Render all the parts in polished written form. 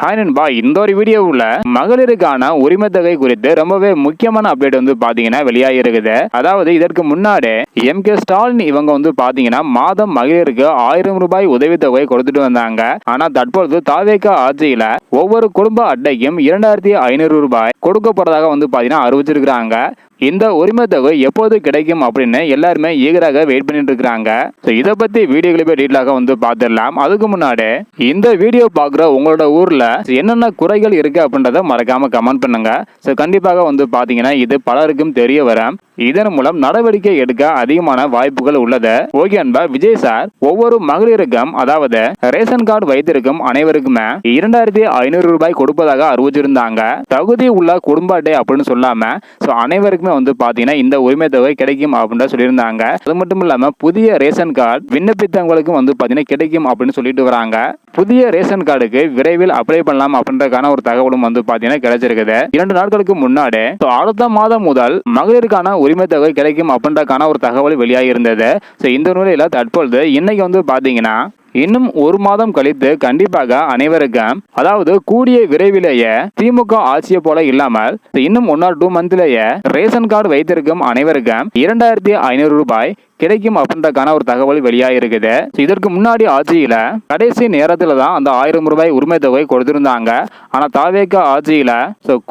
Hi நண்பா, இந்த ஒரு வீடியோவில் மகளிருக்கான உரிமை தொகை குறித்து ரொம்பவே முக்கியமான அப்டேட் பாத்தீங்கன்னா வெளியாகி இருக்குது. அதாவது இதற்கு முன்னாடி எம்.கே. ஸ்டாலின் இவங்க பாத்தீங்கன்னா மாதம் மகளிருக்கு 1000 ரூபாய் உதவித்தொகை கொடுத்துட்டு வந்தாங்க. ஆனா தற்பொழுது தாவேகா ஆட்சியில ஒவ்வொரு குடும்ப அட்டைக்கும் 2500 ரூபாய் கொடுக்கப்படுறதாக பாத்தீங்கன்னா அறிவிச்சிருக்கிறாங்க. இந்த உரிமை தொகை எப்போது கிடைக்கும் அப்படின்னு எல்லாருமே ஈகராக வெயிட் பண்ணிட்டு இருக்காங்க. இதை பத்தி வீடியோக்களை டீட்டெயிலாக பார்த்துடலாம். அதுக்கு முன்னாடி இந்த வீடியோ பாக்குற உங்களோட ஊர்ல என்னென்ன குறைகள் இருக்கு அப்படின்றத மறக்காம கமெண்ட் பண்ணுங்க. கண்டிப்பாக பாத்தீங்கன்னா இது பலருக்கும் தெரிய வரும். இதன் மூலம் நடவடிக்கை எடுக்க அதிகமான வாய்ப்புகள் உள்ளது. ஓகே அன்பா, விஜய் சார் ஒவ்வொரு மகளிருக்கும் அதாவது ரேஷன் கார்டு வைத்திருக்கும் அனைவருக்குமே 2500 ரூபாய் கொடுப்பதாக அறிவிச்சிருந்தாங்க. தகுதி உள்ள குடும்ப அட்டை அப்படின்னு சொல்லாம அனைவருக்குமே பாத்தீங்கன்னா இந்த உரிமை தொகை கிடைக்கும் அப்படின்னு சொல்லியிருந்தாங்க. அது மட்டும் இல்லாம புதிய ரேஷன் கார்டு விண்ணப்பித்தவங்களுக்கும் பாத்தீங்கன்னா கிடைக்கும் அப்படின்னு சொல்லிட்டு வராங்க. புதிய ரேஷன் கார்டுக்கு விரைவில் அப்ளை பண்ணலாம் அப்படின்றதுக்கான ஒரு தகவலும் பாத்தீங்கன்னா கிடைச்சிருக்குது. 2 நாட்களுக்கு முன்னாடி அடுத்த மாதம் முதல் மகளிருக்கான உரிமை தொகை கிடைக்கும் அப்படின்றதுக்கான ஒரு தகவல் வெளியாகி இருந்தது. இந்த நிலையில தற்பொழுது இன்னைக்கு பாத்தீங்கன்னா இன்னும் ஒரு மாதம் கழித்து கண்டிப்பாக அனைவருக்கும் அதாவது கூடிய விரைவிலேயே திமுக ஆட்சியை போல இல்லாமல் இன்னும் 1 or 2 மந்த்லேயே ரேஷன் கார்டு வைத்திருக்கும் அனைவருக்கும் 2500 ரூபாய் கிடைக்கும் அப்படின்றக்கான ஒரு தகவல் வெளியாக இருக்குது. இதற்கு முன்னாடி ஆட்சியில கடைசி நேரத்துல தான் அந்த 1000 ரூபாய் உரிமை தொகை கொடுத்திருந்தாங்க. ஆனா தாவேகா ஆட்சியில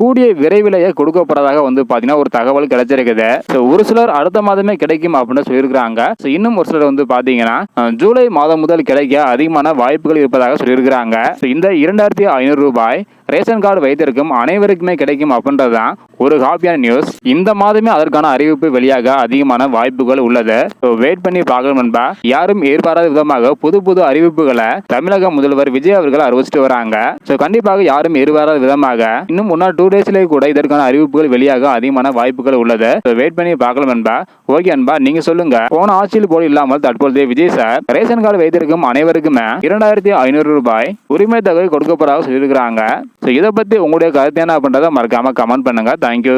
கூடிய விரைவிலேயே கொடுக்கப்படுறதாக பாத்தீங்கன்னா ஒரு தகவல் கிடைச்சிருக்குது. ஒரு சிலர் அடுத்த மாதமே கிடைக்கும் அப்படின்னு சொல்லியிருக்கிறாங்க. இன்னும் ஒரு சிலர் பாத்தீங்கன்னா ஜூலை மாதம் முதல் கிடைக்க அதிகமான வாய்ப்புகள் இருப்பதாக சொல்லியிருக்கிறாங்க. இந்த 2500 ரூபாய் ரேஷன் கார்டு வைத்திருக்கும் அனைவருக்குமே கிடைக்கும் அப்படின்றதுதான் ஒரு ஹாப்பியான நியூஸ். இந்த மாதமே அதற்கான அறிவிப்பு வெளியாக அதிகமான வாய்ப்புகள் உள்ளது. வெயிட் பண்ணி பார்க்கணும் நண்பா. யாரும் எதிர்பாராத விதமாக புது புது அறிவிப்புகளை தமிழக முதல்வர் விஜய் அவர்கள் அறிவிச்சிட்டு வராங்க. கண்டிப்பாக யாரும் எதிர்பாராத விதமாக இன்னும் 1 or 2 டேஸ்லேயே கூட இதற்கான அறிவிப்புகள் வெளியாக அதிகமான வாய்ப்புகள் உள்ளது. வெயிட் பண்ணி பார்க்கலாம் நண்பா. ஓகே நண்பா, நீங்க சொல்லுங்க, போன ஆட்சியில் போல இல்லாமல் தற்பொழுது விஜய் சார் ரேஷன் கார்டு வைத்திருக்கும் அனைவருக்குமே 2500 ரூபாய் உரிமை தொகை கொடுக்கப்படுறதாக சொல்லியிருக்கிறாங்க. இதை பத்தி உங்களுடைய கருத்து என்ன அப்படின்றத மறக்காம கமெண்ட் பண்ணுங்க. தேங்க்யூ.